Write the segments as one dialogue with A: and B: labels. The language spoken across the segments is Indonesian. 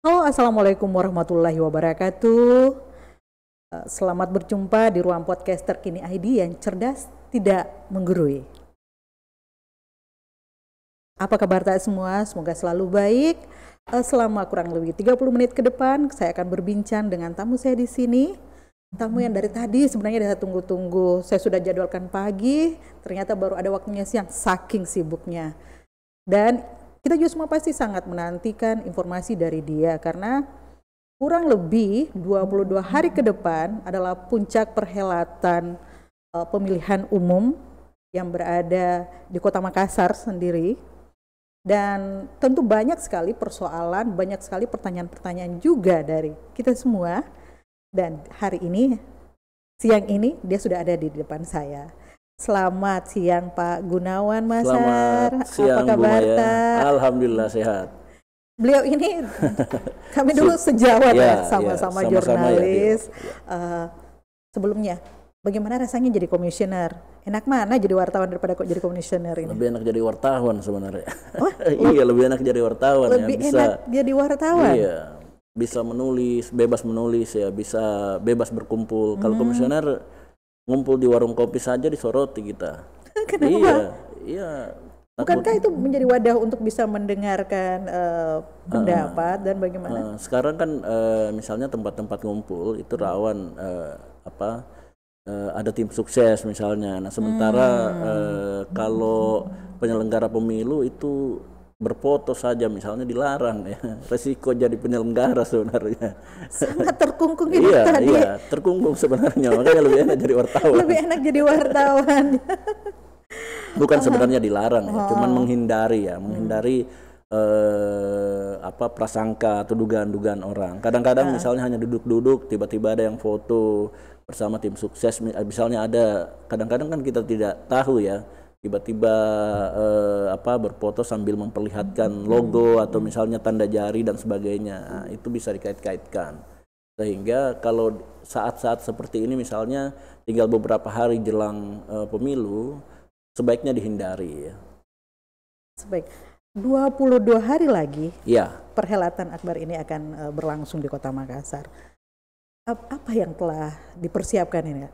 A: Halo, Assalamualaikum warahmatullahi wabarakatuh. Selamat berjumpa di ruang podcast terkini ID yang cerdas, tidak menggurui. Apa kabar tak semua? Semoga selalu baik. Selama kurang lebih 30 menit ke depan, saya akan berbincang dengan tamu saya di sini. Tamu yang dari tadi sebenarnya saya tunggu-tunggu. Saya sudah jadwalkan pagi, ternyata baru ada waktunya siang, saking sibuknya. Dan kita juga semua pasti sangat menantikan informasi dari dia karena kurang lebih 22 hari ke depan adalah puncak perhelatan pemilihan umum yang berada di Kota Makassar sendiri. Dan tentu banyak sekali persoalan, banyak sekali pertanyaan-pertanyaan juga dari kita semua. Dan hari ini, siang ini dia sudah ada di depan saya. Selamat siang Pak Gunawan Masar.
B: Selamat siang,
A: apa kabar
B: Bu Maya?
A: Tak?
B: Alhamdulillah sehat.
A: Beliau ini kami dulu sejawat ya, sama-sama jurnalis. Sebelumnya, bagaimana rasanya jadi komisioner? Enak mana jadi wartawan daripada kok jadi komisioner ini?
B: Lebih enak jadi wartawan sebenarnya.
A: Oh,
B: iya, lebih enak jadi wartawan
A: lebih
B: ya. Bisa,
A: enak jadi wartawan?
B: Iya, bisa menulis ya, bisa bebas berkumpul. Kalau komisioner ngumpul di warung kopi saja disoroti kita.
A: Kenapa?
B: Iya.
A: Bukankah itu menjadi wadah untuk bisa mendengarkan pendapat dan bagaimana?
B: Sekarang kan misalnya tempat-tempat ngumpul itu rawan ada tim sukses misalnya. Nah sementara kalau penyelenggara pemilu itu berfoto saja misalnya dilarang ya, resiko jadi penyelenggara sebenarnya.
A: Sangat terkungkung ini tadi.
B: Iya, terkungkung sebenarnya, makanya lebih enak jadi wartawan.
A: Lebih enak jadi wartawan.
B: Bukan sebenarnya dilarang ya, cuman menghindari prasangka atau dugaan-dugaan orang. Kadang-kadang misalnya hanya duduk-duduk, tiba-tiba ada yang foto bersama tim sukses, misalnya ada. Kadang-kadang kan kita tidak tahu ya, tiba-tiba berfoto sambil memperlihatkan logo atau misalnya tanda jari dan sebagainya. Nah, itu bisa dikait-kaitkan. Sehingga kalau saat-saat seperti ini misalnya tinggal beberapa hari jelang pemilu, sebaiknya dihindari ya.
A: Sebaik. 22 hari lagi
B: ya,
A: perhelatan akbar ini akan berlangsung di Kota Makassar. Apa yang telah dipersiapkan ini?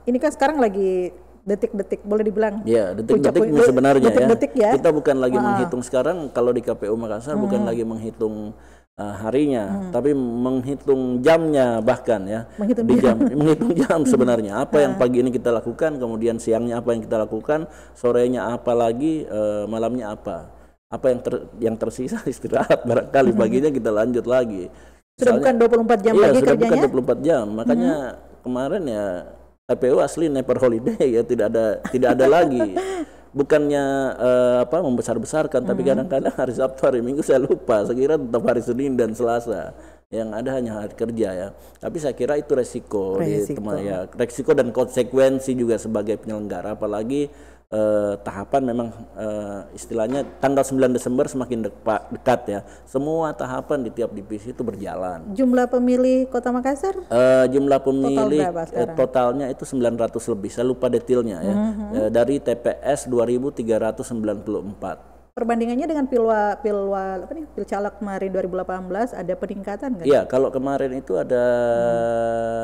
A: Ini kan sekarang lagi detik-detik, boleh dibilang
B: ya, detik-detik sebenarnya
A: detik-detik ya.
B: Kita bukan lagi menghitung sekarang kalau di KPU Makassar, bukan lagi menghitung harinya, tapi menghitung jamnya bahkan ya. Menghitung jam sebenarnya. Apa yang pagi ini kita lakukan, kemudian siangnya apa yang kita lakukan, sorenya apa lagi, malamnya apa. Apa yang tersisa istirahat barangkali, paginya kita lanjut lagi.
A: Sudah bukan 24 jam lagi
B: sudah
A: kerjanya?
B: Bukan 24 jam. Makanya kemarin ya KPU asli never holiday ya, tidak ada lagi. Bukannya membesar-besarkan, tapi kadang-kadang hari Sabtu, hari Minggu saya lupa. Saya kira tetap hari Senin dan Selasa. Yang ada hanya hari kerja ya. Tapi saya kira itu resiko. Resiko dan konsekuensi juga sebagai penyelenggara, apalagi tahapan memang istilahnya tanggal 9 Desember semakin dekat ya. Semua tahapan di tiap divisi itu berjalan.
A: Jumlah pemilih Kota Makassar?
B: Jumlah pemilih totalnya itu 900 lebih. Saya lupa detailnya ya. Dari TPS 2.394.
A: Perbandingannya dengan Pilcaleg kemarin 2018 ada peningkatan kan?
B: Iya, kalau kemarin itu ada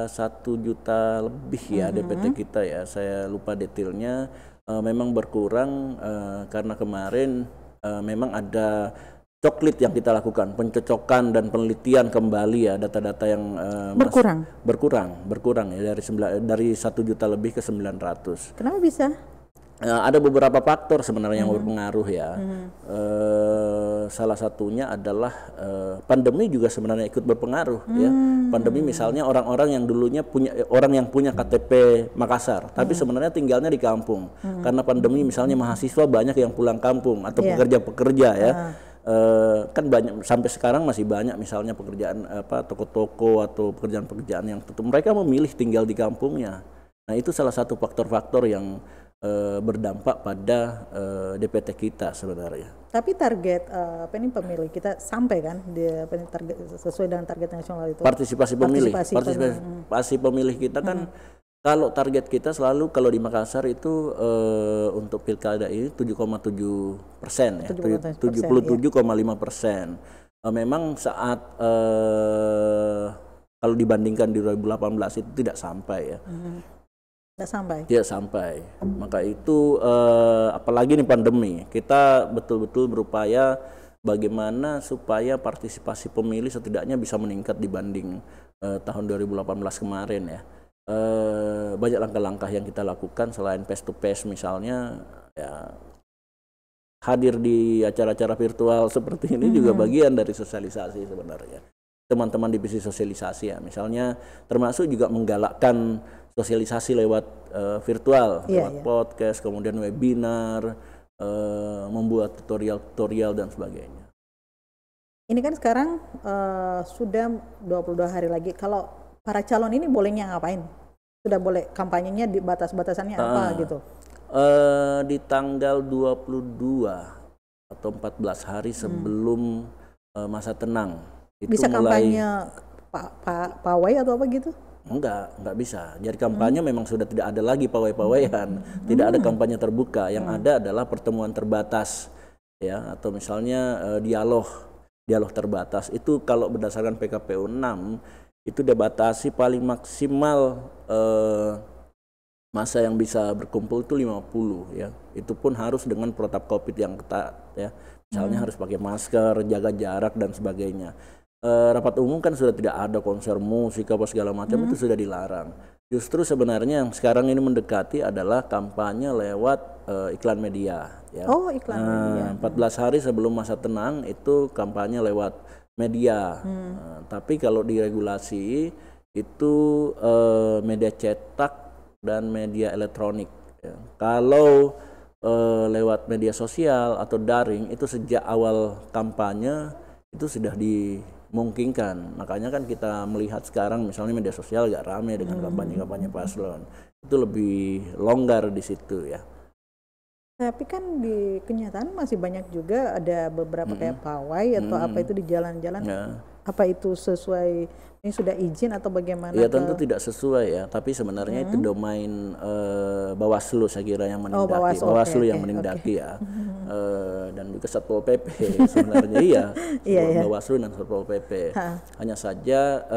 B: 1 juta lebih ya DPT kita ya. Saya lupa detailnya. Memang berkurang karena kemarin memang ada coklit yang kita lakukan, pencocokan dan penelitian kembali ya data-data yang berkurang ya dari 1 juta lebih ke 900.
A: Kenapa bisa?
B: Ada beberapa faktor sebenarnya yang berpengaruh ya. Salah satunya adalah pandemi juga sebenarnya ikut berpengaruh ya. Pandemi misalnya orang-orang yang dulunya punya KTP Makassar, tapi sebenarnya tinggalnya di kampung. Karena pandemi misalnya mahasiswa banyak yang pulang kampung atau pekerja-pekerja ya. Kan banyak, sampai sekarang masih banyak misalnya pekerjaan toko-toko atau pekerjaan-pekerjaan yang tutup. Mereka memilih tinggal di kampungnya. Nah, itu salah satu faktor-faktor yang berdampak pada DPT kita sebenarnya.
A: Tapi target pemilih kita sampai kan target sesuai dengan target nasional itu.
B: Partisipasi pemilih kita kan kalau target kita selalu kalau di Makassar itu untuk pilkada ini 7,7%, ya, 77,5%. memang saat kalau dibandingkan di 2018 itu tidak sampai ya.
A: Tidak sampai.
B: Maka itu apalagi nih pandemi, kita betul-betul berupaya bagaimana supaya partisipasi pemilih setidaknya bisa meningkat dibanding tahun 2018 kemarin ya. Banyak langkah-langkah yang kita lakukan selain face to face, misalnya ya hadir di acara-acara virtual seperti ini juga bagian dari sosialisasi sebenarnya. Teman-teman divisi sosialisasi ya, misalnya termasuk juga menggalakkan sosialisasi lewat virtual, lewat podcast, kemudian webinar, membuat tutorial dan sebagainya.
A: Ini kan sekarang sudah 22 hari lagi. Kalau para calon ini bolehnya ngapain? Sudah boleh kampanyenya di batas-batasannya apa gitu?
B: Di tanggal 22 atau 14 hari sebelum masa tenang. Itu
A: Bisa
B: mulai,
A: kampanye pawai atau apa gitu?
B: Enggak bisa. Jadi kampanye memang sudah tidak ada lagi pawai-pawaian, tidak ada kampanye terbuka. Yang ada adalah pertemuan terbatas, ya, atau misalnya dialog terbatas. Itu kalau berdasarkan PKPU 6 itu dibatasi paling maksimal masa yang bisa berkumpul itu 50 ya. Itu pun harus dengan protokol COVID yang ketat ya. Misalnya harus pakai masker, jaga jarak dan sebagainya. Rapat umum kan sudah tidak ada, konser musik apa segala macam itu sudah dilarang. Justru sebenarnya yang sekarang ini mendekati adalah kampanye lewat iklan media ya.
A: Oh, iklan media.
B: 14 hari sebelum masa tenang itu kampanye lewat media. Tapi kalau diregulasi itu media cetak dan media elektronik ya. Kalau lewat media sosial atau daring itu sejak awal kampanye itu sudah dimungkinkan. Makanya kan kita melihat sekarang misalnya media sosial agak ramai dengan kampanye-kampanye paslon. Itu lebih longgar di situ ya.
A: Tapi kan di kenyataan masih banyak juga ada beberapa kayak pawai atau apa itu di jalan-jalan. Apa itu sesuai, ini sudah izin atau bagaimana?
B: Ya tentu tidak sesuai ya, tapi sebenarnya itu domain Bawaslu saya kira yang menindaki, Bawaslu yang menindaki ya, dan juga Satpol PP sebenarnya Bawaslu dan Satpol PP. Hanya saja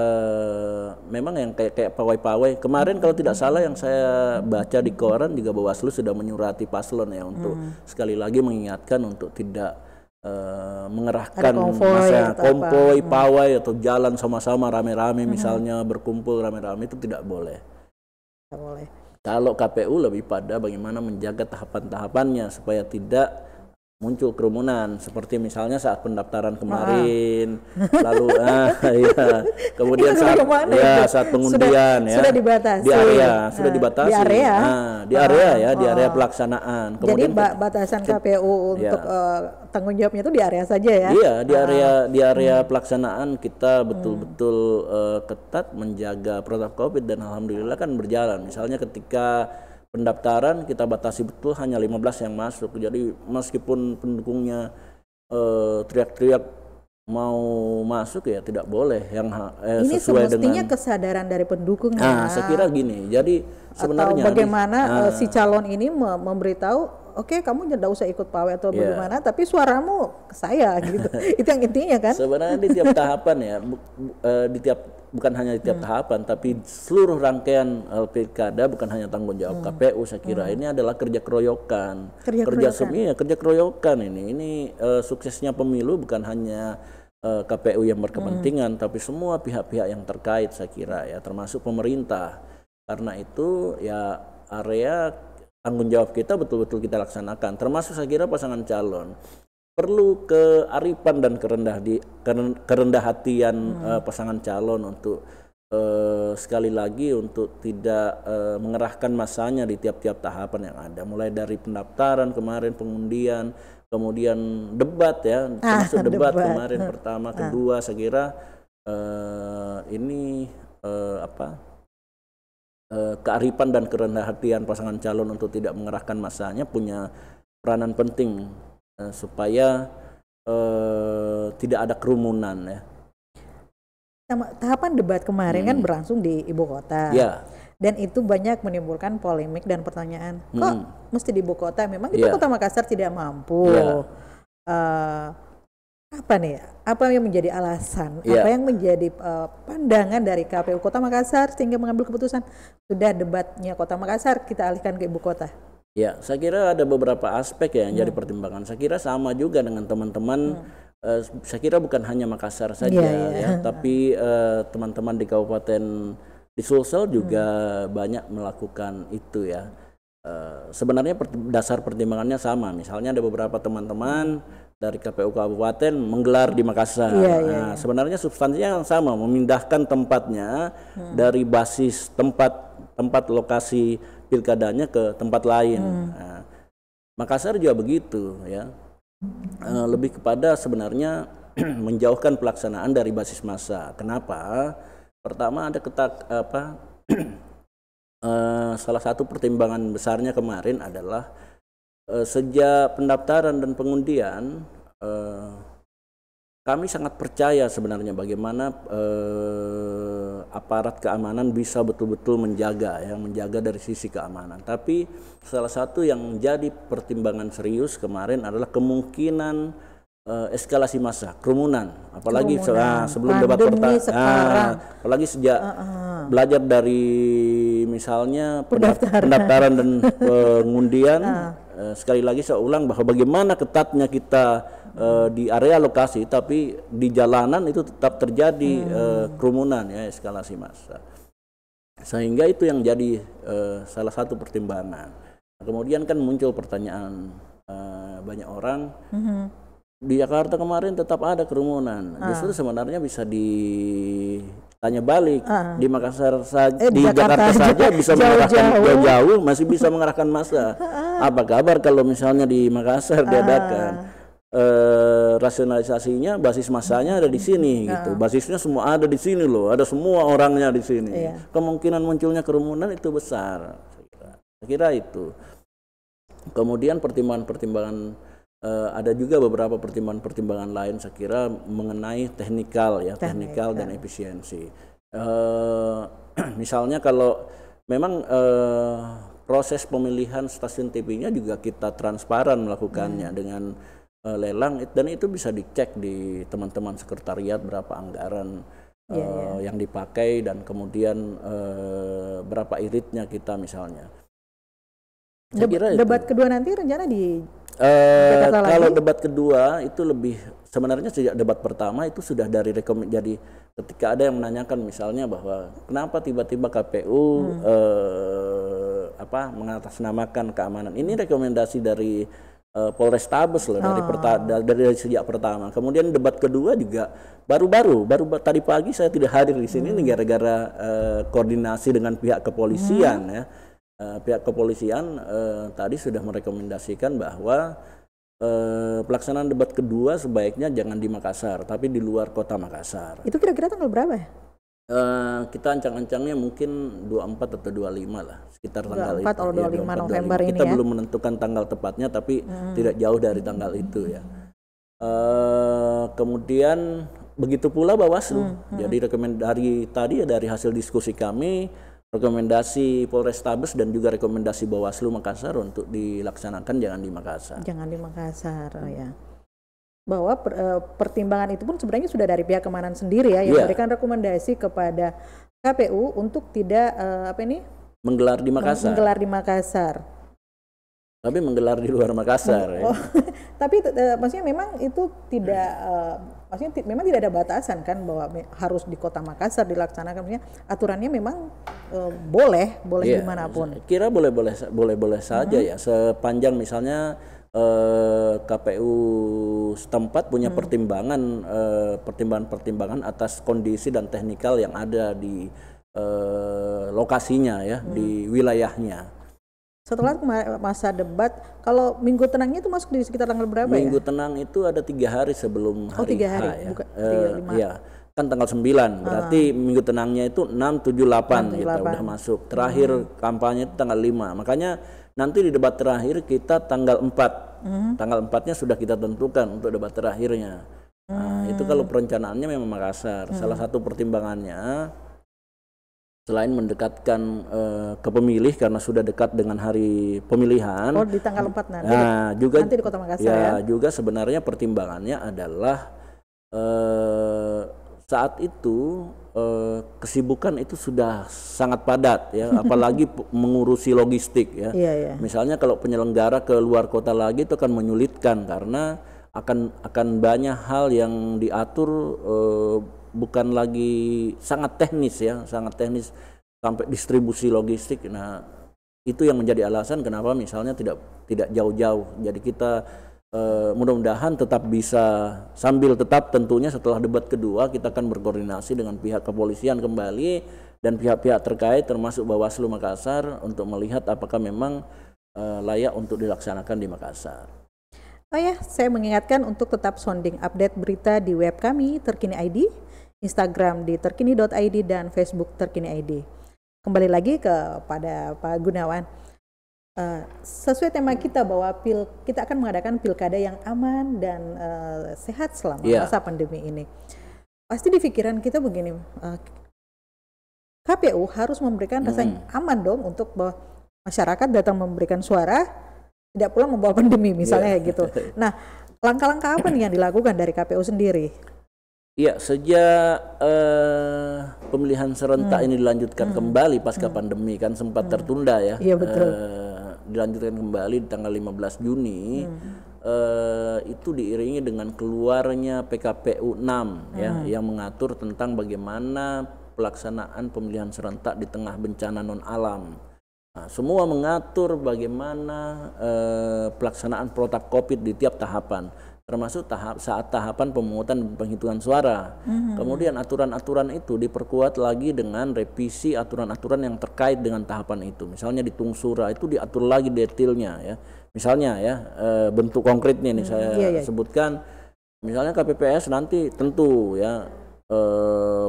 B: memang yang kayak pawai-pawai kemarin kalau tidak salah yang saya baca di koran juga Bawaslu sudah menyurati paslon ya untuk sekali lagi mengingatkan untuk tidak mengerahkan masa konvoi, pawai atau jalan sama-sama rame-rame misalnya berkumpul rame-rame itu tidak boleh.
A: Tidak boleh.
B: Kalau KPU lebih pada bagaimana menjaga tahapan-tahapannya supaya tidak muncul kerumunan seperti misalnya saat pendaftaran kemarin, lalu kemudian saat pengundian
A: sudah dibatasi.
B: Di area sudah dibatasi. Di area pelaksanaan.
A: Kemudian jadi batasan KPU untuk tanggung jawabnya itu di area saja ya?
B: Iya, di area pelaksanaan kita betul-betul ketat menjaga protokol COVID dan alhamdulillah kan berjalan. Misalnya ketika pendaftaran kita batasi betul hanya 15 yang masuk. Jadi meskipun pendukungnya teriak-teriak mau masuk ya tidak boleh yang
A: ini
B: sesuai
A: semestinya
B: dengan
A: kesadaran dari pendukung.
B: Saya kira gini. Jadi sebenarnya
A: atau bagaimana si calon ini memberitahu, oke, kamu tidak usah ikut pawai atau bagaimana, tapi suaramu ke saya gitu. Itu yang intinya kan.
B: Sebenarnya di tiap tahapan ya, bukan hanya di tiap tahapan, tapi seluruh rangkaian pilkada bukan hanya tanggung jawab KPU. Saya kira ini adalah kerja keroyokan. Kerja keroyokan ini suksesnya pemilu bukan hanya KPU yang berkepentingan, tapi semua pihak-pihak yang terkait saya kira ya, termasuk pemerintah. Karena itu ya area tanggung jawab kita betul-betul kita laksanakan, termasuk saya kira pasangan calon perlu kearifan dan kerendah hatian pasangan calon untuk sekali lagi untuk tidak mengerahkan masanya di tiap-tiap tahapan yang ada, mulai dari pendaftaran kemarin, pengundian, kemudian debat ya, termasuk debat kemarin pertama, kedua, saya kira ini kearifan dan kerendah hatian pasangan calon untuk tidak mengerahkan masanya punya peranan penting supaya tidak ada kerumunan ya.
A: Tahapan debat kemarin kan berlangsung di ibu kota. Dan itu banyak menimbulkan polemik dan pertanyaan. Kok mesti di ibu kota? Memang kita Kota Makassar tidak mampu. Apa nih? Apa yang menjadi alasan?
B: Iya.
A: Apa yang menjadi pandangan dari KPU Kota Makassar sehingga mengambil keputusan sudah debatnya Kota Makassar kita alihkan ke ibu kota?
B: Ya, saya kira ada beberapa aspek ya yang jadi pertimbangan. Saya kira sama juga dengan teman-teman. Saya kira bukan hanya Makassar saja ya, tapi teman-teman di Kabupaten di Sulsel juga banyak melakukan itu ya. Sebenarnya dasar pertimbangannya sama. Misalnya ada beberapa teman-teman dari KPU Kabupaten menggelar di Makassar. Sebenarnya substansinya yang sama, memindahkan tempatnya dari basis tempat lokasi pilkadanya ke tempat lain. Nah, Makassar juga begitu ya. Lebih kepada sebenarnya menjauhkan pelaksanaan dari basis massa. Kenapa? Pertama ada salah satu pertimbangan besarnya kemarin adalah sejak pendaftaran dan pengundian kami sangat percaya sebenarnya bagaimana aparat keamanan bisa betul-betul menjaga dari sisi keamanan. Tapi salah satu yang menjadi pertimbangan serius kemarin adalah kemungkinan eskalasi massa, kerumunan, apalagi sebelum debat pertama, apalagi sejak belajar dari misalnya pendaftaran dan pengundian, sekali lagi saya ulang bahwa bagaimana ketatnya kita di area lokasi, tapi di jalanan itu tetap terjadi kerumunan ya, eskalasi massa, sehingga itu yang jadi salah satu pertimbangan. Kemudian kan muncul pertanyaan banyak orang. Di Jakarta kemarin tetap ada kerumunan. Justru sebenarnya bisa ditanya balik. Di Makassar saja, di Jakarta saja bisa mengerahkan jauh-jauh, masih bisa mengerahkan massa. Apa kabar kalau misalnya di Makassar diadakan rasionalisasinya, basis massanya ada di sini gitu. Basisnya semua ada di sini loh, ada semua orangnya di sini. Kemungkinan munculnya kerumunan itu besar. Saya kira itu. Kemudian pertimbangan-pertimbangan ada juga beberapa pertimbangan-pertimbangan lain saya kira mengenai teknikal dan efisiensi. Misalnya kalau memang proses pemilihan stasiun TV-nya juga kita transparan melakukannya dengan lelang, dan itu bisa dicek di teman-teman sekretariat berapa anggaran yang dipakai dan kemudian berapa iritnya kita misalnya.
A: Debat kedua nanti rencana di
B: kalau debat kedua itu lebih sebenarnya sejak debat pertama itu sudah dari jadi ketika ada yang menanyakan misalnya bahwa kenapa tiba-tiba KPU mengatasnamakan keamanan, ini rekomendasi dari Polrestabes loh, dari sejak pertama. Kemudian debat kedua juga baru tadi pagi saya tidak hadir di sini gara-gara koordinasi dengan pihak kepolisian ya. Pihak kepolisian tadi sudah merekomendasikan bahwa pelaksanaan debat kedua sebaiknya jangan di Makassar, tapi di luar kota Makassar.
A: Itu kira-kira tanggal berapa ya?
B: Kita ancang-ancangnya mungkin 24 atau 25 lah, sekitar tanggal
A: 24 atau 25 November
B: 25.
A: ini
B: Kita
A: ya?
B: belum menentukan tanggal tepatnya, tapi tidak jauh dari tanggal itu ya. Kemudian begitu pula Bawaslu. Jadi dari hasil diskusi kami, rekomendasi Polrestabes dan juga rekomendasi Bawaslu Makassar untuk dilaksanakan jangan di Makassar.
A: Jangan di Makassar, ya. Bahwa pertimbangan itu pun sebenarnya sudah dari pihak keamanan sendiri ya, yang memberikan rekomendasi kepada KPU untuk tidak
B: menggelar di Makassar.
A: Menggelar di Makassar.
B: Tapi menggelar di luar Makassar. Ya.
A: Tapi maksudnya memang itu tidak, maksudnya memang tidak ada batasan kan bahwa harus di kota Makassar dilaksanakan. Maksudnya aturannya memang boleh dimanapun.
B: Kira boleh saja ya, sepanjang misalnya KPU setempat punya pertimbangan atas kondisi dan teknikal yang ada di lokasinya ya, di wilayahnya.
A: Setelah masa debat, kalau minggu tenangnya itu masuk di sekitar tanggal berapa
B: Minggu tenang itu ada 3 hari sebelum hari
A: 3 hari,
B: H ya.
A: Bukan 35.
B: Ya, kan tanggal 9, berarti minggu tenangnya itu 6, 7, 8 kita udah masuk. Terakhir kampanye itu tanggal 5, makanya nanti di debat terakhir kita tanggal 4. Tanggal 4-nya sudah kita tentukan untuk debat terakhirnya. Nah, itu kalau perencanaannya memang Makassar. Salah satu pertimbangannya selain mendekatkan ke pemilih karena sudah dekat dengan hari pemilihan.
A: Oh, di tanggal 4 nanti.
B: Nah, juga
A: nanti di Kota Makassar
B: ya. Juga sebenarnya pertimbangannya adalah saat itu kesibukan itu sudah sangat padat ya, apalagi mengurusi logistik ya. Misalnya kalau penyelenggara ke luar kota lagi itu akan menyulitkan karena akan banyak hal yang diatur, bukan lagi sangat teknis ya, sangat teknis sampai distribusi logistik. Nah, itu yang menjadi alasan kenapa misalnya tidak jauh-jauh. Jadi kita mudah-mudahan tetap bisa, sambil tetap tentunya setelah debat kedua kita akan berkoordinasi dengan pihak kepolisian kembali dan pihak-pihak terkait termasuk Bawaslu Makassar untuk melihat apakah memang layak untuk dilaksanakan di Makassar.
A: Oh ya, saya mengingatkan untuk tetap sounding update berita di web kami Terkini ID, Instagram di terkini.id dan Facebook Terkini ID. Kembali lagi kepada Pak Gunawan. Sesuai tema kita bahwa kita akan mengadakan pilkada yang aman dan sehat selama masa pandemi ini. Pasti di pikiran kita begini, KPU harus memberikan rasa aman dong untuk bahwa masyarakat datang memberikan suara, tidak pula membawa pandemi misalnya gitu. Nah, langkah-langkah apa nih yang dilakukan dari KPU sendiri?
B: Ya, sejak pemilihan serentak ini dilanjutkan kembali pasca pandemi, kan sempat tertunda ya.
A: Iya, betul.
B: Dilanjutkan kembali di tanggal 15 Juni, itu diiringi dengan keluarnya PKPU 6 ya, yang mengatur tentang bagaimana pelaksanaan pemilihan serentak di tengah bencana non alam. Nah, semua mengatur bagaimana pelaksanaan protokol COVID di tiap tahapan, termasuk saat tahapan pemungutan dan penghitungan suara. Kemudian aturan-aturan itu diperkuat lagi dengan revisi aturan-aturan yang terkait dengan tahapan itu. Misalnya di Tungsura itu diatur lagi detailnya ya. Misalnya ya, bentuk konkretnya nih saya sebutkan. Misalnya KPPS nanti tentu ya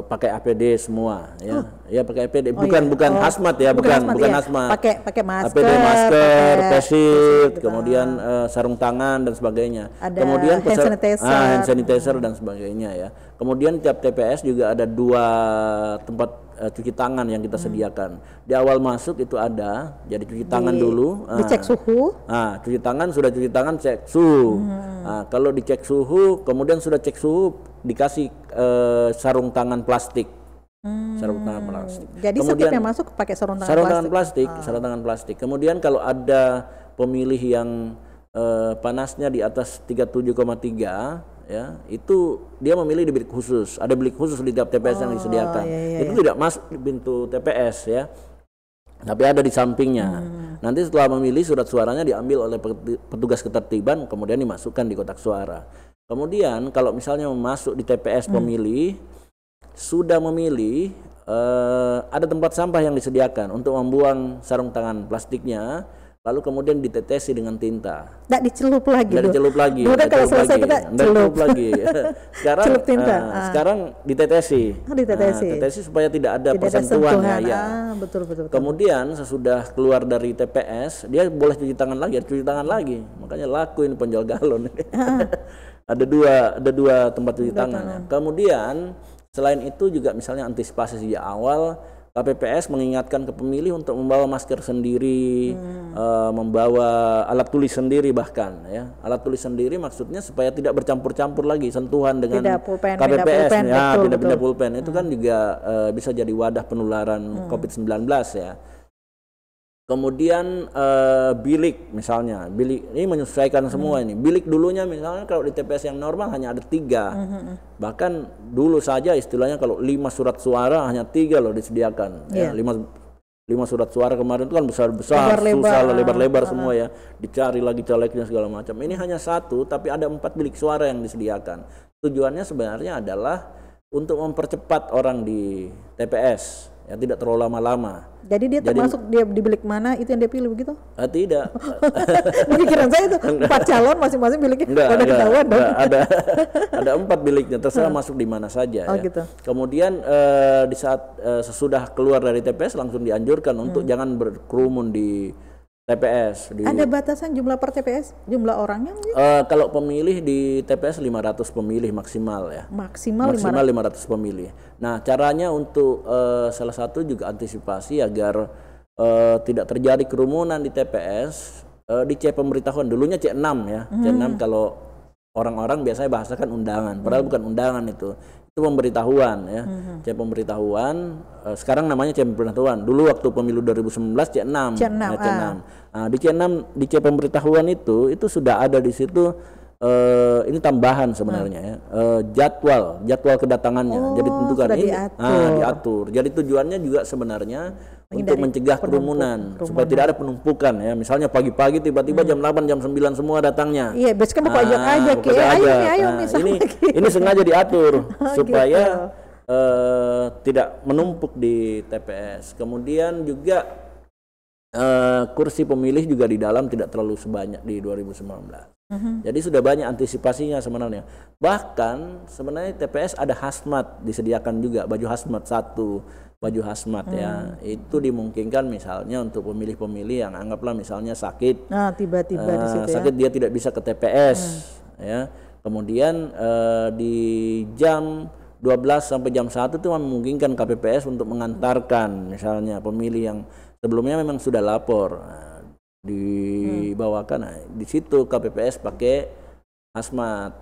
B: pakai APD semua ya. Ya pakai APD, bukan hazmat ya, bukan hazmat.
A: Pakai masker,
B: APD, masker, face shield, kemudian sarung tangan dan sebagainya.
A: Ada
B: kemudian hand sanitizer dan sebagainya ya. Kemudian tiap TPS juga ada 2 tempat cuci tangan yang kita sediakan. Di awal masuk itu ada, jadi cuci tangan dulu.
A: Dicek suhu.
B: Nah, cuci tangan, sudah cuci tangan cek suhu. Nah, kalau dicek suhu, kemudian sudah cek suhu, dikasih sarung tangan plastik. Sarung tangan plastik.
A: Jadi setiap yang masuk pakai sarung tangan plastik.
B: Sarung tangan plastik. Kemudian kalau ada pemilih yang panasnya di atas 37,3 ya, itu dia memilih di bilik khusus. Ada bilik khusus di tiap TPS yang disediakan. Itu tidak masuk di pintu TPS ya, tapi ada di sampingnya. Nanti setelah memilih, surat suaranya diambil oleh petugas ketertiban, kemudian dimasukkan di kotak suara. Kemudian kalau misalnya masuk di TPS pemilih, sudah memilih, ada tempat sampah yang disediakan untuk membuang sarung tangan plastiknya. Lalu kemudian ditetesi dengan tinta.
A: Nggak dicelup lagi.
B: Nggak dicelup lagi.
A: Udah kalau selesai kita celup
B: lagi. Sekarang
A: celup tinta.
B: Sekarang ditetesi. Tetesi supaya tidak ada persentuhan ya.
A: Betul.
B: Kemudian sesudah keluar dari TPS, dia boleh cuci tangan lagi. Makanya laku ini penjual galon. Ada dua tempat cuci tangan. Kemudian selain itu juga misalnya antisipasi sejak awal, KPPS mengingatkan ke pemilih untuk membawa masker sendiri, membawa alat tulis sendiri bahkan ya. Alat tulis sendiri maksudnya supaya tidak bercampur-campur lagi sentuhan dengan KPPS ya, tidak pindah pulpen. Itu kan juga bisa jadi wadah penularan COVID-19 ya. Kemudian bilik misalnya, bilik ini menyesuaikan semua ini. Bilik dulunya misalnya kalau di TPS yang normal hanya ada 3, bahkan dulu saja istilahnya kalau 5 surat suara hanya 3 loh disediakan. Ya, 5 surat suara kemarin itu kan besar-besar, susah lebar-lebar semua ya, dicari lagi calegnya segala macam. Ini hanya 1, tapi ada 4 bilik suara yang disediakan. Tujuannya sebenarnya adalah untuk mempercepat orang di TPS. Ya tidak terlalu lama-lama.
A: Jadi dia termasuk dia di bilik mana itu yang dia pilih begitu?
B: Tidak.
A: Di pikiran saya itu 4 calon masing-masing biliknya pada ketahuan dong.
B: Ada 4 biliknya, terserah masuk di mana saja. Ya.
A: Gitu.
B: Kemudian di saat sesudah keluar dari TPS langsung dianjurkan untuk jangan berkerumun di TPS.
A: Ada batasan jumlah per TPS? Jumlah orangnya mungkin?
B: Kalau pemilih di TPS 500 pemilih maksimal ya.
A: Maksimal
B: 500 pemilih. Nah caranya untuk salah satu juga antisipasi agar tidak terjadi kerumunan di TPS, di C pemberitahuan dulunya C6 ya. C6 kalau orang-orang biasanya bahasakan undangan, padahal bukan undangan itu pemberitahuan ya. C pemberitahuan, sekarang namanya C pemberitahuan. Dulu waktu pemilu 2019 C6.
A: C6.
B: Nah, di C6 di C pemberitahuan itu sudah ada di situ ini tambahan sebenarnya ya. Jadwal kedatangannya. Jadi tentukan ini diatur. Jadi tujuannya juga sebenarnya untuk mencegah kerumunan supaya tidak ada penumpukan ya. Misalnya pagi-pagi tiba-tiba jam 8 jam 9 semua datangnya.
A: Iya, biasanya buku ajak ayo
B: ini sengaja diatur supaya tidak menumpuk di TPS. Kemudian juga kursi pemilih juga di dalam tidak terlalu sebanyak di 2019. Jadi sudah banyak antisipasinya sebenarnya. Bahkan sebenarnya TPS ada hazmat disediakan juga, baju hazmat baju hazmat ya. Itu dimungkinkan misalnya untuk pemilih-pemilih yang anggaplah misalnya sakit.
A: Tiba-tiba di situ
B: sakit dia tidak bisa ke TPS ya. Kemudian di jam 12 sampai jam 1 itu memungkinkan KPPS untuk mengantarkan misalnya pemilih yang sebelumnya memang sudah lapor. Dibawakan di situ KPPS pakai hazmat.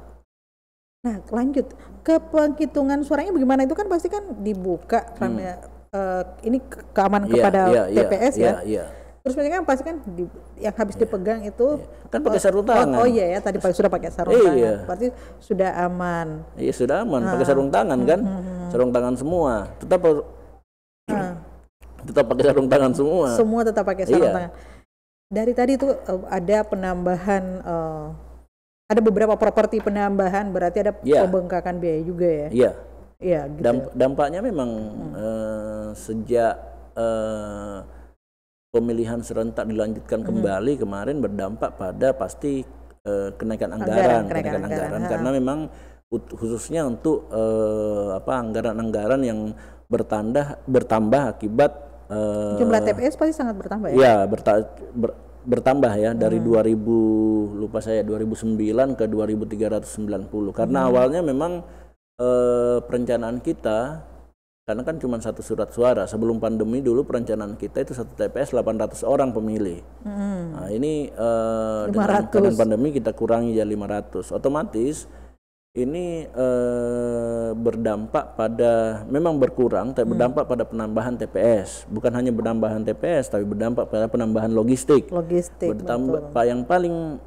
A: Nah, lanjut ke penghitungan suaranya bagaimana? Itu kan pasti kan dibuka karena ini keamanan kepada TPS ya. Terus kan pasti kan yang habis dipegang itu
B: kan pakai sarung tangan.
A: Oh iya ya, tadi sudah pakai sarung tangan. Berarti sudah aman.
B: Iya, sudah aman, pakai sarung tangan kan. Sarung tangan semua. Tetap pakai sarung tangan semua.
A: Semua tetap pakai sarung tangan. Dari tadi itu ada penambahan, ada beberapa properti penambahan, berarti ada pembengkakan biaya juga ya? Iya. Gitu.
B: Dampaknya memang sejak pemilihan serentak dilanjutkan kembali kemarin berdampak pada pasti kenaikan anggaran karena memang khususnya untuk anggaran-anggaran yang bertambah akibat
A: jumlah TPS pasti sangat bertambah ya?
B: Iya, bertambah ya dari 2009 ke 2390 karena awalnya memang perencanaan kita karena kan cuma satu surat suara. Sebelum pandemi dulu perencanaan kita itu satu TPS 800 orang pemilih. Nah, ini dengan pandemi kita kurangi jadi 500. Otomatis ini berdampak pada memang berkurang, tapi berdampak pada penambahan TPS. Bukan hanya penambahan TPS, tapi berdampak pada penambahan logistik. Yang paling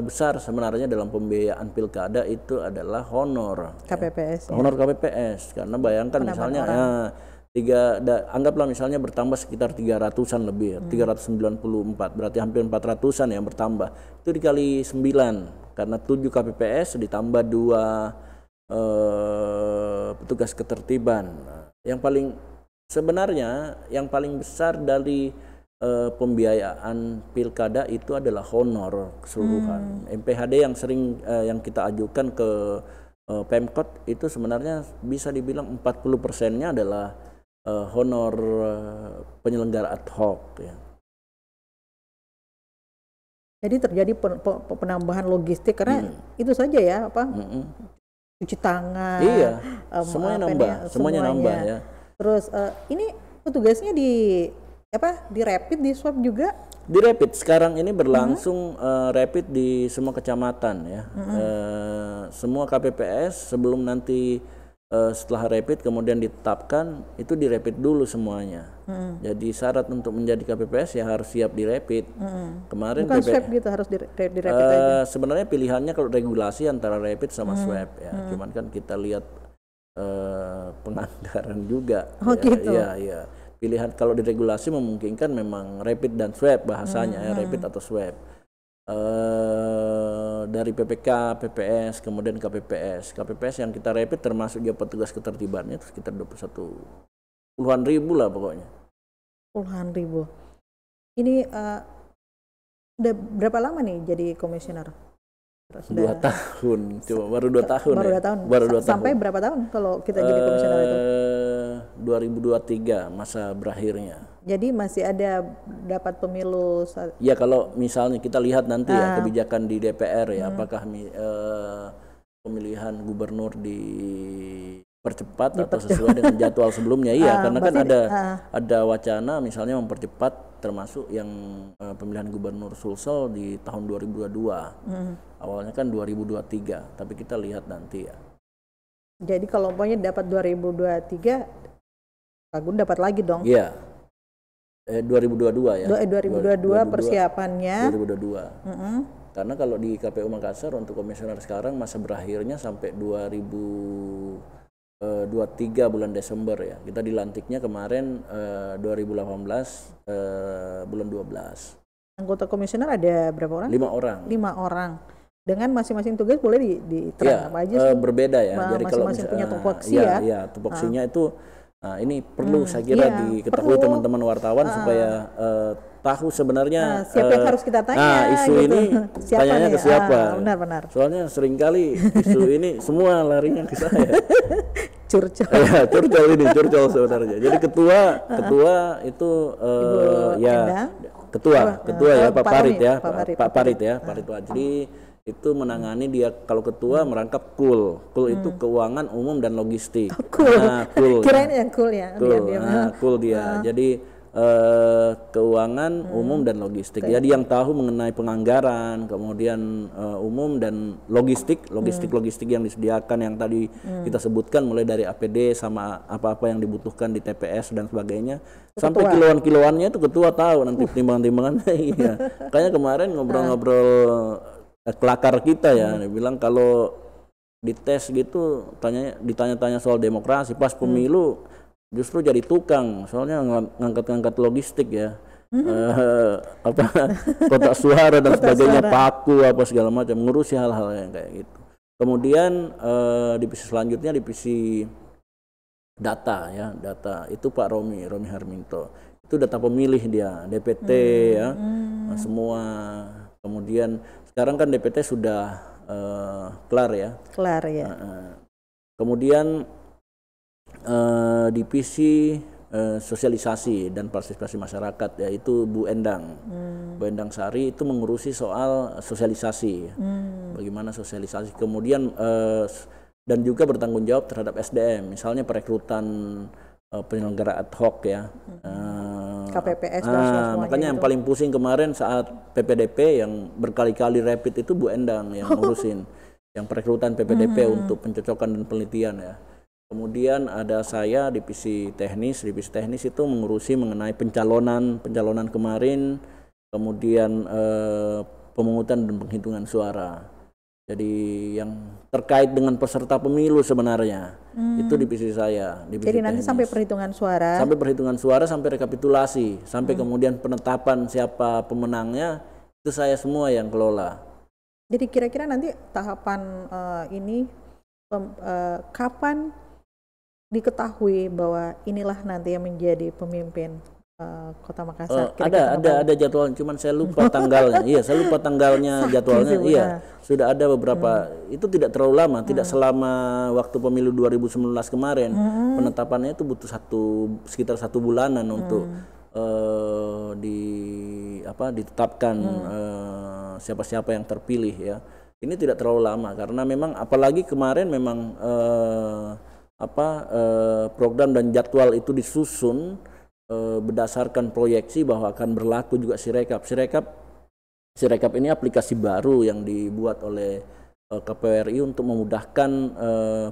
B: besar sebenarnya dalam pembiayaan pilkada itu adalah honor
A: KPPS.
B: Honor KPPS, karena bayangkan misalnya anggaplah misalnya bertambah sekitar 300-an lebih, 394, berarti hampir 400-an yang bertambah. Itu dikali 9. Karena 7 KPPS ditambah 2 petugas ketertiban. Yang paling besar dari pembiayaan pilkada itu adalah honor keseluruhan. MPHD yang sering yang kita ajukan ke Pemkot itu sebenarnya bisa dibilang 40%-nya adalah honor penyelenggara ad hoc ya.
A: Jadi terjadi penambahan logistik karena itu saja ya cuci tangan.
B: Iya. Semuanya nambah ya.
A: Terus ini petugasnya di rapid, di swab juga?
B: Di rapid sekarang ini berlangsung rapid di semua kecamatan ya. Semua KPPS sebelum nanti setelah rapid kemudian ditetapkan itu di rapid dulu semuanya. Jadi syarat untuk menjadi KPPS ya harus siap di rapid. Kemarin
A: bukan swab gitu, harus di rapid aja.
B: Sebenarnya pilihannya kalau regulasi antara rapid sama swab ya. Cuman kan kita lihat penganggaran juga.
A: Gitu.
B: Iya. Pilihan kalau diregulasi memungkinkan memang rapid dan swab bahasanya ya, rapid atau swab. Dari PPK, PPS, kemudian KPPS yang kita rapid termasuk juga petugas ketertibannya itu sekitar puluhan ribu lah pokoknya.
A: Puluhan ribu. Ini udah berapa lama nih jadi komisioner?
B: 2 tahun, baru 2 tahun.
A: Baru 2 tahun. Sampai berapa tahun kalau kita jadi komisioner itu?
B: 2023 masa berakhirnya.
A: Jadi masih ada dapat pemilu.
B: Ya kalau misalnya kita lihat nanti ya kebijakan di DPR ya, apakah pemilihan gubernur di dipercepat atau sesuai dengan jadwal sebelumnya. Iya, karena kan
A: berarti
B: ada wacana misalnya mempercepat, termasuk yang pemilihan gubernur Sulsel di tahun 2022. Awalnya kan 2023, tapi kita lihat nanti ya.
A: Jadi kalau umpamanya dapat 2023, Pak Gun dapat lagi dong.
B: Iya. 2022 ya.
A: 2022 persiapannya.
B: 2022. Karena kalau di KPU Makassar untuk komisioner sekarang masa berakhirnya sampai 2023 bulan Desember ya. Kita dilantiknya kemarin 2018 bulan 12.
A: Anggota komisioner ada berapa orang?
B: 5 orang.
A: 5 orang. Dengan masing-masing tugas boleh diterang apa aja sih?
B: Berbeda ya. Jadi kalau
A: masing-masing punya tupoksi ya.
B: Iya, tupoksinya itu ini perlu saya kira diketahui teman-teman wartawan supaya tahu sebenarnya
A: siapa yang harus kita tanya.
B: Isu
A: gitu.
B: ini
A: Siapa
B: tanyanya
A: nih?
B: ke siapa?
A: Benar-benar.
B: Soalnya seringkali isu ini semua larinya ke saya.
A: Curcol.
B: Ya, curcol sebenarnya. Jadi ketua itu ketua ya Pak Farid ya, Pak Farid ya, Farid Wajri itu menangani dia kalau ketua merangkap KUL itu keuangan umum dan logistik.
A: KUL. Kirain yang KUL ya.
B: KUL dia. Jadi keuangan umum dan logistik. Jadi yang tahu mengenai penganggaran, kemudian umum dan logistik yang disediakan yang tadi kita sebutkan, mulai dari APD sama apa-apa yang dibutuhkan di TPS dan sebagainya, sampai kiloan-kiloannya itu ketua tahu nanti timbangan-timbangannya. Iya. Kayaknya kemarin ngobrol-ngobrol kelakar kita ya, dia bilang kalau dites gitu ditanya-tanya soal demokrasi, pas pemilu justru jadi tukang, soalnya ngangkat-ngangkat logistik ya, kotak suara dan sebagainya, paku apa segala macam, ngurusi hal-hal yang kayak gitu. Kemudian divisi selanjutnya divisi data itu Pak Romi Harminto, itu data pemilih dia, DPT ya, semua. Kemudian sekarang kan DPT sudah kelar ya. Kemudian divisi sosialisasi dan partisipasi masyarakat yaitu Bu Endang. Bu Endang Sari itu mengurusi soal sosialisasi. Bagaimana sosialisasi. Kemudian dan juga bertanggung jawab terhadap SDM, misalnya perekrutan penyelenggara ad hoc ya.
A: KPPS
B: makanya yang paling pusing kemarin saat PPDP yang berkali-kali rapid itu Bu Endang yang ngurusin yang perekrutan PPDP untuk pencocokan dan penelitian ya. Kemudian ada saya divisi teknis itu mengurusi mengenai pencalonan kemarin, kemudian pemungutan dan penghitungan suara. Jadi yang terkait dengan peserta pemilu sebenarnya itu divisi saya. Jadi
A: nanti sampai perhitungan suara.
B: Sampai rekapitulasi, sampai kemudian penetapan siapa pemenangnya itu saya semua yang kelola.
A: Jadi kira-kira nanti tahapan ini kapan diketahui bahwa inilah nanti yang menjadi pemimpin Kota Makassar?
B: Ada jadwal, cuman saya lupa tanggalnya. Iya, saya lupa tanggalnya jadwalnya. Iya, sudah ada beberapa. Itu tidak terlalu lama, tidak selama waktu pemilu 2019 kemarin. Penetapannya itu butuh sekitar 1 bulanan untuk ditetapkan siapa-siapa yang terpilih ya. Ini tidak terlalu lama karena memang apalagi kemarin memang program dan jadwal itu disusun berdasarkan proyeksi bahwa akan berlaku juga Sirekap. Sirekap ini aplikasi baru yang dibuat oleh KPU RI untuk memudahkan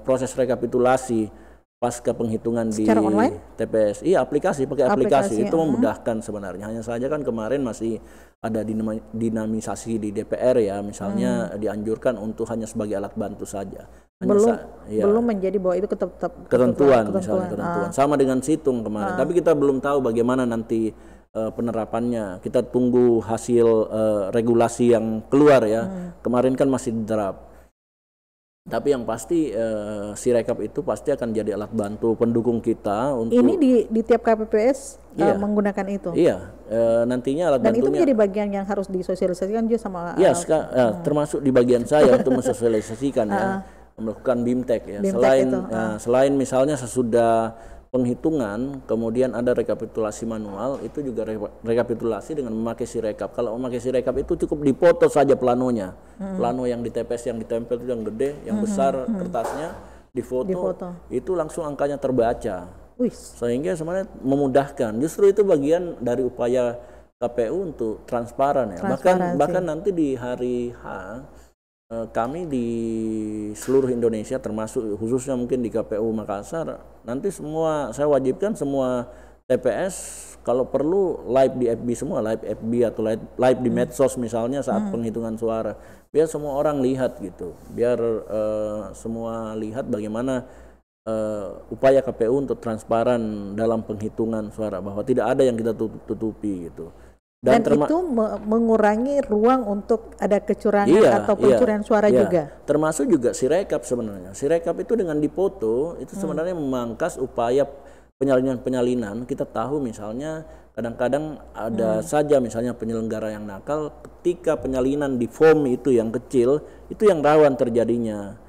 B: proses rekapitulasi pasca penghitungan
A: secara
B: di
A: online?
B: TPS. Iya, pakai aplikasi itu memudahkan sebenarnya. Hanya saja kan kemarin masih ada dinamisasi di DPR ya, misalnya dianjurkan untuk hanya sebagai alat bantu saja.
A: Belum menjadi bahwa itu
B: ketentuan. Sama dengan situng kemarin. Tapi kita belum tahu bagaimana nanti penerapannya. Kita tunggu hasil regulasi yang keluar ya. Kemarin kan masih draft. Tapi yang pasti Sirekap itu pasti akan jadi alat bantu pendukung kita untuk
A: ini di tiap KPPS menggunakan itu.
B: Iya, nantinya alat bantunya. Dan
A: itu menjadi bagian yang harus disosialisasikan juga sama.
B: Iya, termasuk di bagian saya untuk mensosialisasikan ya, melakukan BIMTEK ya. Selain misalnya sesudah penghitungan, kemudian ada rekapitulasi manual, itu juga rekapitulasi dengan memakai Sirekap. Kalau memakai Sirekap itu cukup dipoto saja planonya. Plano yang di TPS yang ditempel itu yang gede, yang besar kertasnya, difoto, itu langsung angkanya terbaca.
A: Wih.
B: Sehingga sebenarnya memudahkan. Justru itu bagian dari upaya KPU untuk transparan ya. Bahkan nanti di hari H kami di seluruh Indonesia termasuk khususnya mungkin di KPU Makassar, nanti semua saya wajibkan semua TPS kalau perlu live di FB semua, live FB atau live di medsos misalnya saat penghitungan suara, biar semua orang lihat gitu, biar semua lihat bagaimana upaya KPU untuk transparan dalam penghitungan suara, bahwa tidak ada yang kita tutupi gitu.
A: Dan itu mengurangi ruang untuk ada kecurangan atau pencurian suara juga.
B: Termasuk juga Sirekap sebenarnya. Sirekap itu dengan dipoto itu sebenarnya memangkas upaya penyalinan. Kita tahu misalnya kadang-kadang ada saja misalnya penyelenggara yang nakal, ketika penyalinan di form itu yang kecil, itu yang rawan terjadinya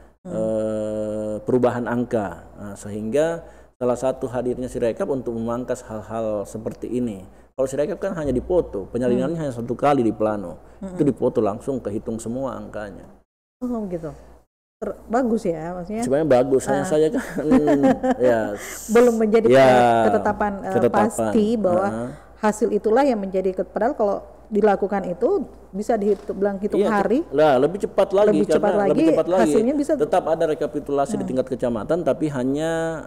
B: perubahan angka. Nah, sehingga salah satu hadirnya Sirekap untuk memangkas hal-hal seperti ini. Kalau Sirekap kan hanya dipoto, penyalinannya hanya satu kali di plano, itu dipoto langsung kehitung semua angkanya.
A: Oh gitu, bagus ya maksudnya.
B: Sebenarnya bagus, hanya saja kan ya
A: belum menjadi ketetapan pasti bahwa hasil itulah yang menjadi, padahal kalau dilakukan itu bisa dihitung hari. Lah
B: lebih cepat lagi, hasilnya bisa tetap ada rekapitulasi di tingkat kecamatan, tapi hanya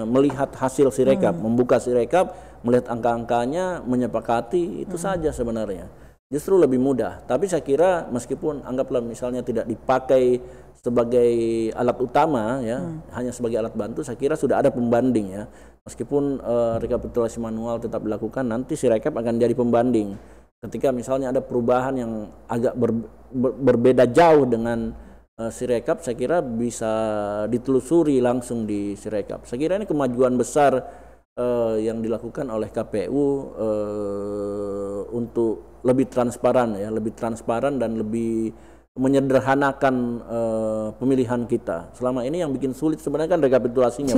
B: melihat hasil Sirekap, membuka Sirekap, melihat angka-angkanya, menyepakati itu saja sebenarnya. Justru lebih mudah. Tapi saya kira meskipun anggaplah misalnya tidak dipakai sebagai alat utama ya, hanya sebagai alat bantu, saya kira sudah ada pembanding ya. Meskipun rekapitulasi manual tetap dilakukan, nanti Sirekap akan jadi pembanding. Ketika misalnya ada perubahan yang agak berbeda jauh dengan Sirekap, saya kira bisa ditelusuri langsung di Sirekap. Saya kira ini kemajuan besar yang dilakukan oleh KPU untuk lebih transparan ya, lebih transparan dan lebih menyederhanakan pemilihan kita. Selama ini yang bikin sulit sebenarnya kan rekapitulasinya.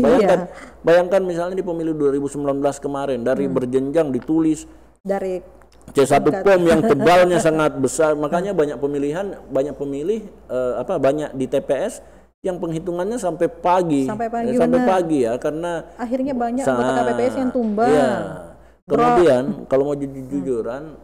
B: Bayangkan misalnya di pemilu 2019 kemarin, dari berjenjang ditulis dari C1 POM yang tebalnya sangat besar, makanya banyak pemilih banyak di TPS yang penghitungannya sampai pagi ya, karena
A: akhirnya banyak anggota KPPS yang tumbang.
B: Ya. Kemudian kalau mau jujuran,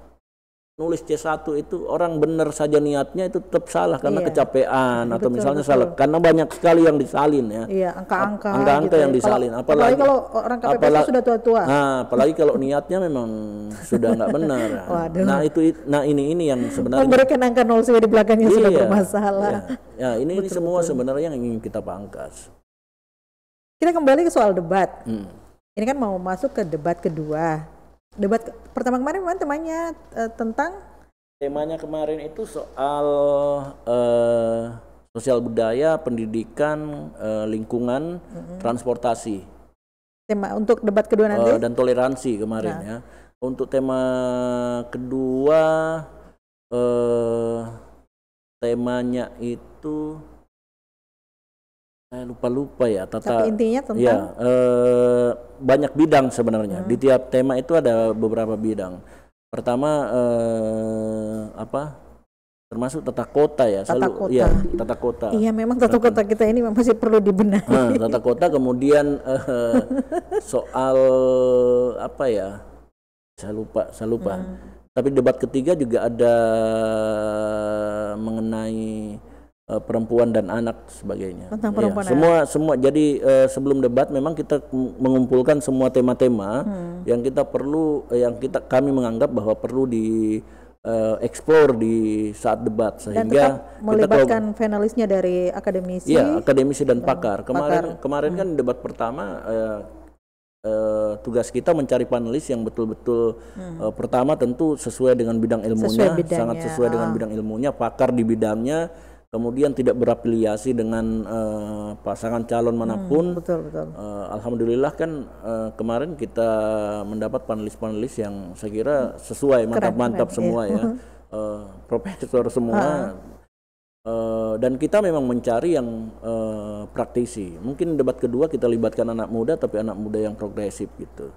B: nulis C1 itu orang benar saja niatnya itu tetap salah karena kecapean atau misalnya salah karena banyak sekali yang disalin ya.
A: Iya, angka-angka gitu
B: yang disalin.
A: Apalagi kalau orang KPPS sudah tua-tua.
B: Nah, apalagi kalau niatnya memang sudah nggak benar. Nah, ini yang sebenarnya
A: memberikan angka 0 di belakangnya sudah bermasalah.
B: Ya, ini semua sebenarnya yang ingin kita pangkas.
A: Kita kembali ke soal debat. Ini kan mau masuk ke debat kedua. Debat pertama kemarin temanya
B: temanya kemarin itu soal sosial budaya, pendidikan, lingkungan, transportasi.
A: Tema untuk debat kedua nanti
B: dan toleransi kemarin ya. Untuk tema kedua temanya itu saya lupa ya,
A: tapi intinya tentang
B: banyak bidang sebenarnya. Di tiap tema itu ada beberapa bidang. Pertama termasuk tata kota ya, tata kota.
A: Iya, memang tata kota kita ini masih perlu dibenahi.
B: Tata kota, kemudian soal saya lupa. Tapi debat ketiga juga ada mengenai perempuan dan anak sebagainya.
A: Tentang perempuan
B: semua. Jadi sebelum debat memang kita mengumpulkan semua tema-tema yang kami menganggap bahwa perlu di explore di saat debat, sehingga
A: dan tetap melibatkan finalisnya dari akademisi.
B: Iya, akademisi dan pakar. Kemarin kan debat pertama tugas kita mencari panelis yang betul-betul pertama tentu sesuai dengan bidang ilmunya, sangat sesuai dengan bidang ilmunya, pakar di bidangnya. Kemudian tidak berafiliasi dengan pasangan calon manapun.
A: Betul.
B: Alhamdulillah kan kemarin kita mendapat panelis-panelis yang saya kira sesuai, mantap-mantap semua ya. Profesor semua. Dan kita memang mencari yang praktisi. Mungkin debat kedua kita libatkan anak muda, tapi anak muda yang progresif gitu,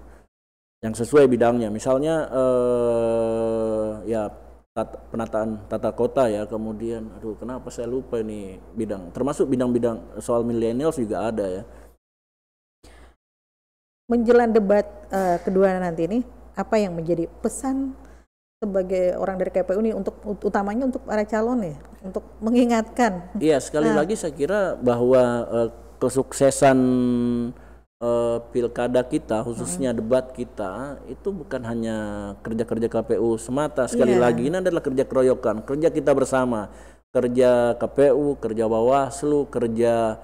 B: yang sesuai bidangnya. Misalnya penataan tata kota ya, kemudian aduh kenapa saya lupa ini bidang, termasuk bidang-bidang soal millennials juga ada ya.
A: Menjelang debat kedua nanti ini, apa yang menjadi pesan sebagai orang dari KPU ini untuk utamanya untuk para calon ya, untuk mengingatkan?
B: Iya, sekali lagi saya kira bahwa kesuksesan pilkada kita, khususnya debat kita, itu bukan hanya kerja-kerja KPU semata. Sekali lagi ini adalah kerja keroyokan, kerja kita bersama, kerja KPU, kerja Bawaslu, kerja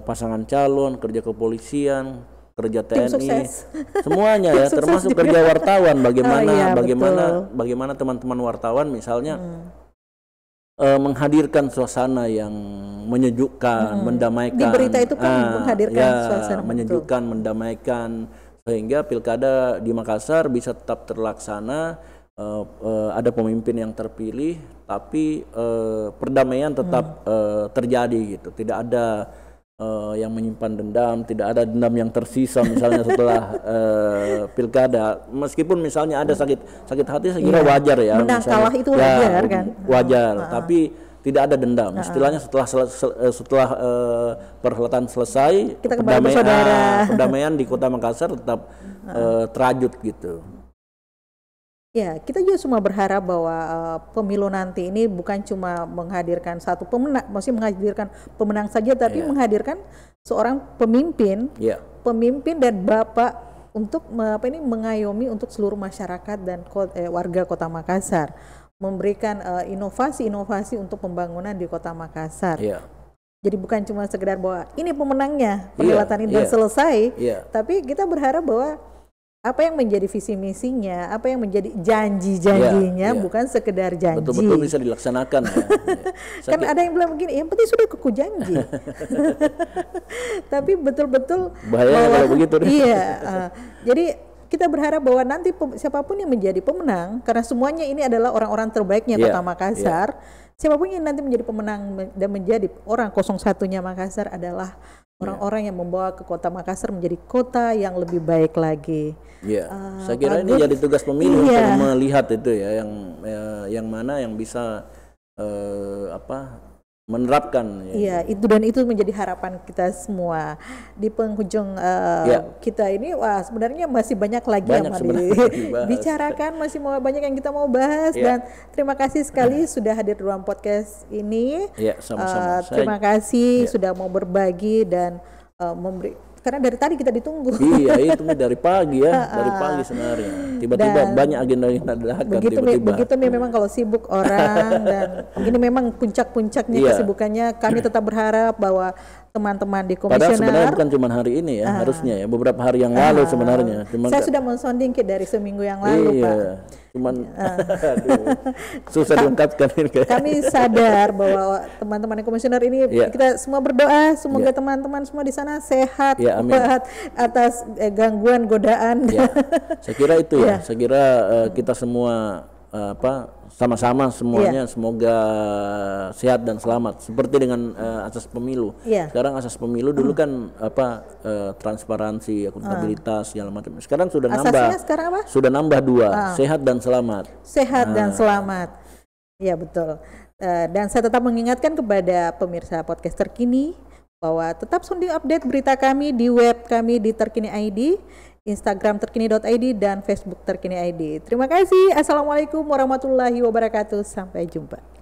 B: pasangan calon, kerja kepolisian, kerja TNI, semuanya ya, termasuk kerja wartawan. Bagaimana teman-teman wartawan misalnya menghadirkan suasana yang menyejukkan, mendamaikan.
A: Di berita itu kan menghadirkan suasana
B: menyejukkan, mendamaikan, sehingga pilkada di Makassar bisa tetap terlaksana. Ada pemimpin yang terpilih, tapi perdamaian tetap terjadi gitu. Tidak ada yang menyimpan dendam, tidak ada dendam yang tersisa misalnya setelah pilkada. Meskipun misalnya ada sakit hati, saya kira wajar ya.
A: Menang kalah itu wajar kan?
B: Wajar, tapi tidak ada dendam. Istilahnya setelah perhelatan selesai, perdamaian di Kota Makassar tetap terajut gitu.
A: Ya, kita juga semua berharap bahwa pemilu nanti ini bukan cuma menghadirkan satu pemenang, maksudnya menghadirkan pemenang saja, tapi menghadirkan seorang pemimpin, pemimpin dan bapak untuk mengayomi untuk seluruh masyarakat dan warga Kota Makassar, memberikan inovasi-inovasi untuk pembangunan di Kota Makassar. Jadi bukan cuma sekedar bahwa ini pemenangnya, perhelatan ini selesai, tapi kita berharap bahwa apa yang menjadi visi misinya, apa yang menjadi janji-janjinya, bukan sekedar janji.
B: Betul-betul bisa dilaksanakan.
A: Kan ada yang bilang begini, yang penting sudah kuku janji. Tapi betul-betul
B: bahaya kalau begitu.
A: Jadi kita berharap bahwa nanti siapapun yang menjadi pemenang, karena semuanya ini adalah orang-orang terbaiknya Kota Makassar, siapapun yang nanti menjadi pemenang dan menjadi orang 01-nya Makassar adalah orang-orang yang membawa ke Kota Makassar menjadi kota yang lebih baik lagi.
B: Saya kira ini jadi tugas pemilu untuk melihat itu ya, yang mana yang bisa menerapkan.
A: Itu dan itu menjadi harapan kita semua di penghujung kita ini. Wah, sebenarnya masih banyak lagi yang mau dibicarakan, masih banyak yang kita mau bahas. Dan terima kasih sekali sudah hadir dalam podcast ini.
B: Sama-sama.
A: Terima kasih sudah mau berbagi dan memberi. Karena dari tadi kita ditunggu.
B: Itu dari pagi ya, dari pagi sebenarnya. Tiba-tiba banyak agenda-agenda dadakan.
A: Begitu memang kalau sibuk orang dan ini memang puncak-puncaknya kesibukannya. Kami tetap berharap bahwa teman-teman di komisioner.
B: Padahal sebenarnya bukan cuma hari ini ya, harusnya ya beberapa hari yang lalu sebenarnya.
A: Saya sudah mensonding dari seminggu yang lalu, Pak.
B: Cuman susah diungkapkan ini.
A: Kami sadar bahwa teman-teman komisioner ini kita semua berdoa semoga teman-teman semua di sana sehat, kuat atas gangguan godaan.
B: Saya kira itu ya. Saya kira kita semua sama-sama semuanya semoga sehat dan selamat, seperti dengan asas pemilu. Sekarang asas pemilu dulu kan transparansi, akuntabilitas segala macam. Sekarang sudah sudah nambah 2, sehat dan selamat.
A: Sehat dan selamat. Ya betul. Dan saya tetap mengingatkan kepada pemirsa podcast Terkini bahwa tetap sounding update berita kami di web kami di Terkini ID, Instagram terkini.id dan Facebook Terkini ID. Terima kasih. Assalamualaikum warahmatullahi wabarakatuh. Sampai jumpa.